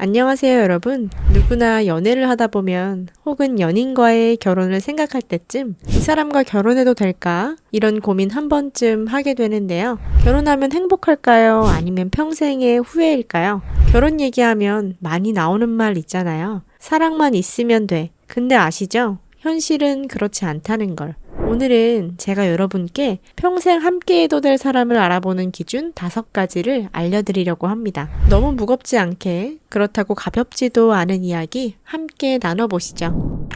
안녕하세요, 여러분. 누구나 연애를 하다 보면 혹은 연인과의 결혼을 생각할 때쯤 이 사람과 결혼해도 될까? 이런 고민 한 번쯤 하게 되는데요. 결혼하면 행복할까요? 아니면 평생의 후회일까요? 결혼 얘기하면 많이 나오는 말 있잖아요. 사랑만 있으면 돼. 근데 아시죠? 현실은 그렇지 않다는 걸. 오늘은 제가 여러분께 평생 함께해도 될 사람을 알아보는 기준 5가지를 알려드리려고 합니다. 너무 무겁지 않게, 그렇다고 가볍지도 않은 이야기 함께 나눠보시죠.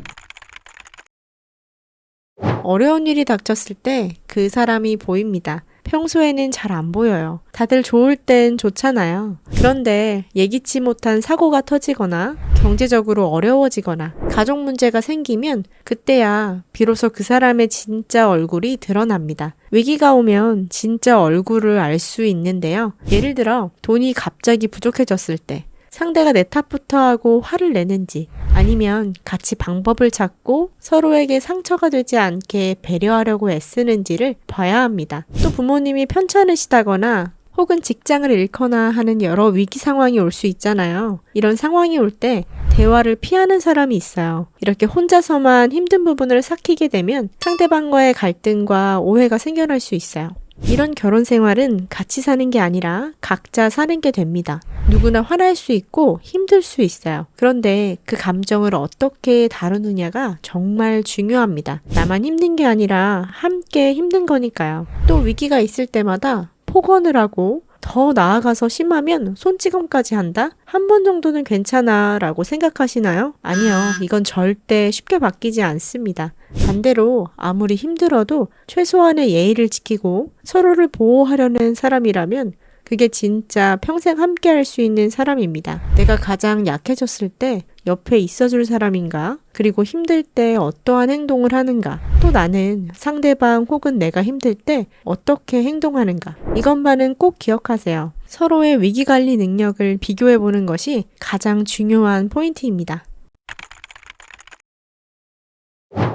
어려운 일이 닥쳤을 때 그 사람이 보입니다. 평소에는 잘 안 보여요. 다들 좋을 땐 좋잖아요. 그런데 예기치 못한 사고가 터지거나 경제적으로 어려워지거나 가족 문제가 생기면 그때야 비로소 그 사람의 진짜 얼굴이 드러납니다. 위기가 오면 진짜 얼굴을 알 수 있는데요. 예를 들어 돈이 갑자기 부족해졌을 때 상대가 내 탓부터 하고 화를 내는지 아니면 같이 방법을 찾고 서로에게 상처가 되지 않게 배려하려고 애쓰는지를 봐야 합니다. 또 부모님이 편찮으시다거나 혹은 직장을 잃거나 하는 여러 위기 상황이 올 수 있잖아요. 이런 상황이 올 때 대화를 피하는 사람이 있어요. 이렇게 혼자서만 힘든 부분을 삭히게 되면 상대방과의 갈등과 오해가 생겨날 수 있어요. 이런 결혼 생활은 같이 사는 게 아니라 각자 사는 게 됩니다. 누구나 화날 수 있고 힘들 수 있어요. 그런데 그 감정을 어떻게 다루느냐가 정말 중요합니다. 나만 힘든 게 아니라 함께 힘든 거니까요. 또 위기가 있을 때마다 폭언을 하고 더 나아가서 심하면 손찌검까지 한다? 한 번 정도는 괜찮아 라고 생각하시나요? 아니요. 이건 절대 쉽게 바뀌지 않습니다. 반대로 아무리 힘들어도 최소한의 예의를 지키고 서로를 보호하려는 사람이라면 그게 진짜 평생 함께 할 수 있는 사람입니다. 내가 가장 약해졌을 때 옆에 있어줄 사람인가? 그리고 힘들 때 어떠한 행동을 하는가? 또 나는 상대방 혹은 내가 힘들 때 어떻게 행동하는가? 이것만은 꼭 기억하세요. 서로의 위기관리 능력을 비교해보는 것이 가장 중요한 포인트입니다.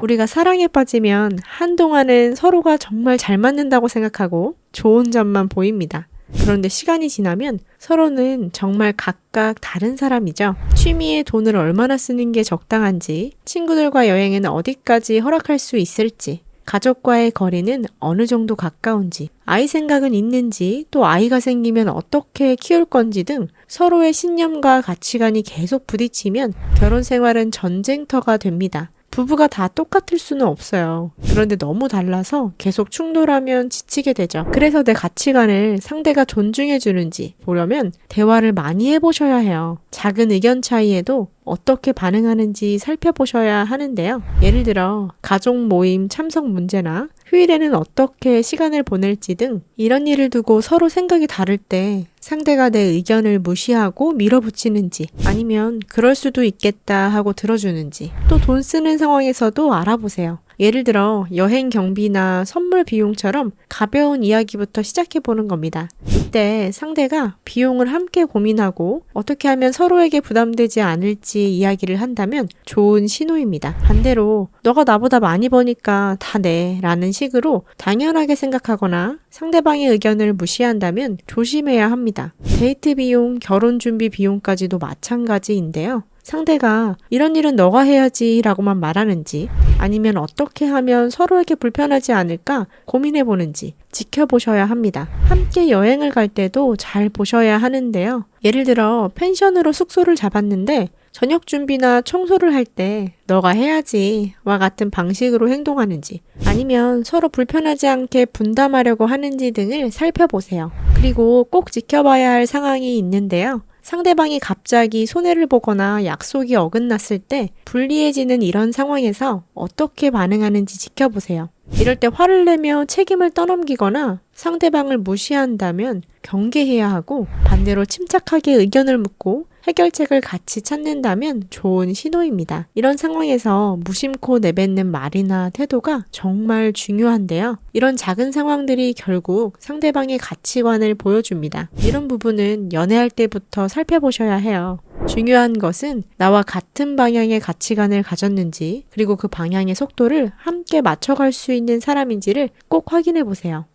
우리가 사랑에 빠지면 한동안은 서로가 정말 잘 맞는다고 생각하고 좋은 점만 보입니다. 그런데 시간이 지나면 서로는 정말 각각 다른 사람이죠. 취미에 돈을 얼마나 쓰는 게 적당한지, 친구들과 여행은 어디까지 허락할 수 있을지, 가족과의 거리는 어느 정도 가까운지, 아이 생각은 있는지, 또 아이가 생기면 어떻게 키울 건지 등 서로의 신념과 가치관이 계속 부딪히면 결혼 생활은 전쟁터가 됩니다. 부부가 다 똑같을 수는 없어요. 그런데 너무 달라서 계속 충돌하면 지치게 되죠. 그래서 내 가치관을 상대가 존중해 주는지 보려면 대화를 많이 해보셔야 해요. 작은 의견 차이에도 어떻게 반응하는지 살펴보셔야 하는데요. 예를 들어 가족 모임 참석 문제나 휴일에는 어떻게 시간을 보낼지 등 이런 일을 두고 서로 생각이 다를 때 상대가 내 의견을 무시하고 밀어붙이는지 아니면 그럴 수도 있겠다 하고 들어주는지 또 돈 쓰는 상황에서도 알아보세요. 예를 들어 여행 경비나 선물 비용처럼 가벼운 이야기부터 시작해보는 겁니다. 이때 상대가 비용을 함께 고민하고 어떻게 하면 서로에게 부담되지 않을지 이야기를 한다면 좋은 신호입니다. 반대로 너가 나보다 많이 버니까 다 내 라는 식으로 당연하게 생각하거나 상대방의 의견을 무시한다면 조심해야 합니다. 데이트 비용, 결혼 준비 비용까지도 마찬가지인데요. 상대가 이런 일은 너가 해야지 라고만 말하는지 아니면 어떻게 하면 서로에게 불편하지 않을까 고민해보는지 지켜보셔야 합니다. 함께 여행을 갈 때도 잘 보셔야 하는데요. 예를 들어 펜션으로 숙소를 잡았는데 저녁 준비나 청소를 할 때 너가 해야지와 같은 방식으로 행동하는지 아니면 서로 불편하지 않게 분담하려고 하는지 등을 살펴보세요. 그리고 꼭 지켜봐야 할 상황이 있는데요. 상대방이 갑자기 손해를 보거나 약속이 어긋났을 때 불리해지는 이런 상황에서 어떻게 반응하는지 지켜보세요. 이럴 때 화를 내며 책임을 떠넘기거나 상대방을 무시한다면 경계해야 하고 반대로 침착하게 의견을 묻고 해결책을 같이 찾는다면 좋은 신호입니다. 이런 상황에서 무심코 내뱉는 말이나 태도가 정말 중요한데요. 이런 작은 상황들이 결국 상대방의 가치관을 보여줍니다. 이런 부분은 연애할 때부터 살펴보셔야 해요. 중요한 것은 나와 같은 방향의 가치관을 가졌는지 그리고 그 방향의 속도를 함께 맞춰갈 수 있는 사람인지를 꼭 확인해 보세요.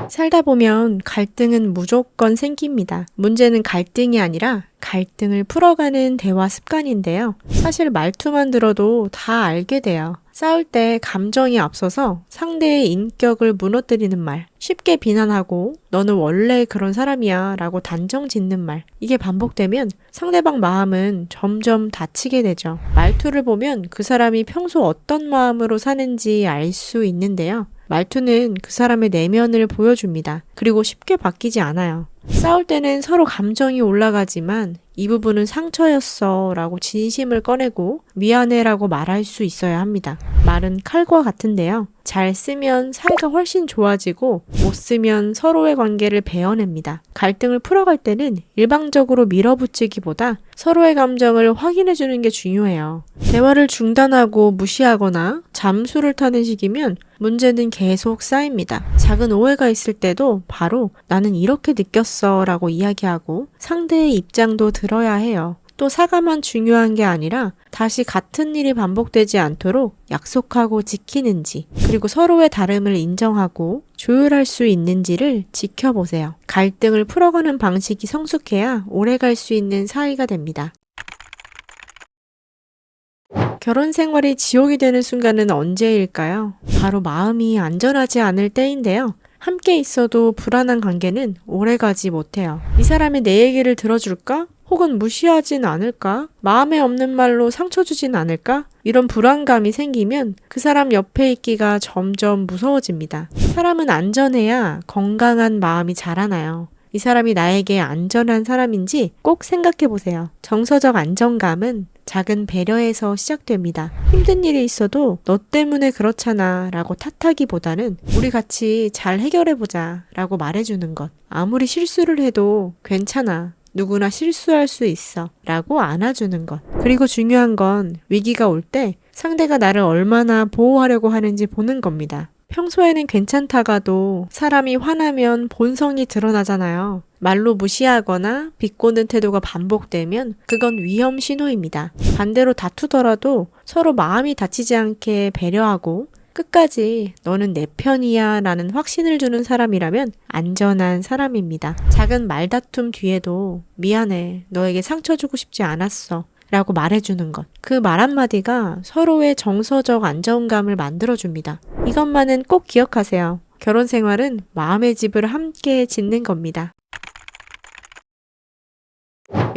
살다 보면 갈등은 무조건 생깁니다. 문제는 갈등이 아니라 갈등을 풀어가는 대화 습관인데요. 사실 말투만 들어도 다 알게 돼요. 싸울 때 감정이 앞서서 상대의 인격을 무너뜨리는 말, 쉽게 비난하고 너는 원래 그런 사람이야 라고 단정 짓는 말, 이게 반복되면 상대방 마음은 점점 다치게 되죠. 말투를 보면 그 사람이 평소 어떤 마음으로 사는지 알 수 있는데요. 말투는 그 사람의 내면을 보여줍니다. 그리고 쉽게 바뀌지 않아요. 싸울 때는 서로 감정이 올라가지만 이 부분은 상처였어 라고 진심을 꺼내고 미안해 라고 말할 수 있어야 합니다. 말은 칼과 같은데요. 잘 쓰면 사이가 훨씬 좋아지고 못 쓰면 서로의 관계를 베어냅니다. 갈등을 풀어갈 때는 일방적으로 밀어붙이기보다 서로의 감정을 확인해주는 게 중요해요. 대화를 중단하고 무시하거나 잠수를 타는 식이면 문제는 계속 쌓입니다. 작은 오해가 있을 때도 바로 나는 이렇게 느꼈어 라고 이야기하고 상대의 입장도 들어야 해요. 또 사과만 중요한 게 아니라 다시 같은 일이 반복되지 않도록 약속하고 지키는지, 그리고 서로의 다름을 인정하고 조율할 수 있는지를 지켜보세요. 갈등을 풀어가는 방식이 성숙해야 오래갈 수 있는 사이가 됩니다. 결혼 생활이 지옥이 되는 순간은 언제일까요? 바로 마음이 안전하지 않을 때인데요. 함께 있어도 불안한 관계는 오래가지 못해요. 이 사람이 내 얘기를 들어줄까? 혹은 무시하진 않을까? 마음에 없는 말로 상처 주진 않을까? 이런 불안감이 생기면 그 사람 옆에 있기가 점점 무서워집니다. 사람은 안전해야 건강한 마음이 자라나요. 이 사람이 나에게 안전한 사람인지 꼭 생각해 보세요. 정서적 안정감은 작은 배려에서 시작됩니다. 힘든 일이 있어도 너 때문에 그렇잖아 라고 탓하기보다는 우리 같이 잘 해결해보자 라고 말해주는 것. 아무리 실수를 해도 괜찮아. 누구나 실수할 수 있어 라고 안아주는 것. 그리고 중요한 건 위기가 올 때 상대가 나를 얼마나 보호하려고 하는지 보는 겁니다. 평소에는 괜찮다가도 사람이 화나면 본성이 드러나잖아요. 말로 무시하거나 비꼬는 태도가 반복되면 그건 위험 신호입니다. 반대로 다투더라도 서로 마음이 다치지 않게 배려하고 끝까지 너는 내 편이야 라는 확신을 주는 사람이라면 안전한 사람입니다. 작은 말다툼 뒤에도 미안해, 너에게 상처 주고 싶지 않았어 라고 말해주는 것. 그 말 한마디가 서로의 정서적 안정감을 만들어줍니다. 이것만은 꼭 기억하세요. 결혼 생활은 마음의 집을 함께 짓는 겁니다.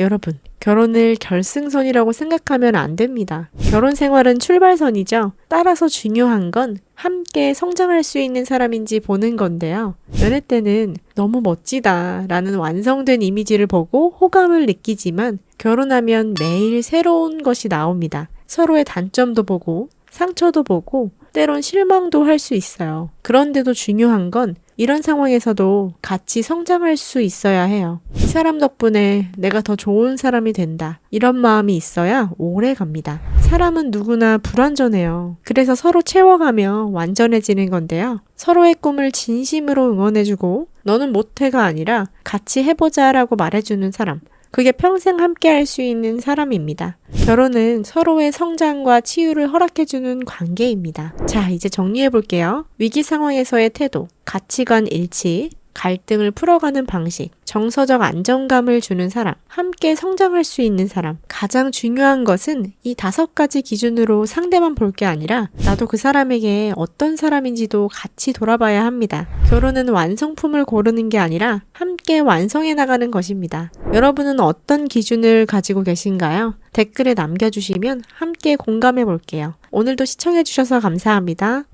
여러분, 결혼을 결승선이라고 생각하면 안 됩니다. 결혼 생활은 출발선이죠. 따라서 중요한 건 함께 성장할 수 있는 사람인지 보는 건데요. 연애 때는 너무 멋지다 라는 완성된 이미지를 보고 호감을 느끼지만 결혼하면 매일 새로운 것이 나옵니다. 서로의 단점도 보고 상처도 보고 때론 실망도 할 수 있어요. 그런데도 중요한 건 이런 상황에서도 같이 성장할 수 있어야 해요. 이 사람 덕분에 내가 더 좋은 사람이 된다. 이런 마음이 있어야 오래 갑니다. 사람은 누구나 불완전해요. 그래서 서로 채워가며 완전해지는 건데요. 서로의 꿈을 진심으로 응원해주고 너는 못해가 아니라 같이 해보자라고 말해주는 사람. 그게 평생 함께 할 수 있는 사람입니다. 결혼은 서로의 성장과 치유를 허락해주는 관계입니다. 자, 이제 정리해볼게요. 위기 상황에서의 태도, 가치관 일치, 갈등을 풀어가는 방식, 정서적 안정감을 주는 사람, 함께 성장할 수 있는 사람. 가장 중요한 것은 이 5가지 기준으로 상대만 볼 게 아니라 나도 그 사람에게 어떤 사람인지도 같이 돌아봐야 합니다. 결혼은 완성품을 고르는 게 아니라 함께 완성해 나가는 것입니다. 여러분은 어떤 기준을 가지고 계신가요? 댓글에 남겨주시면 함께 공감해 볼게요. 오늘도 시청해 주셔서 감사합니다.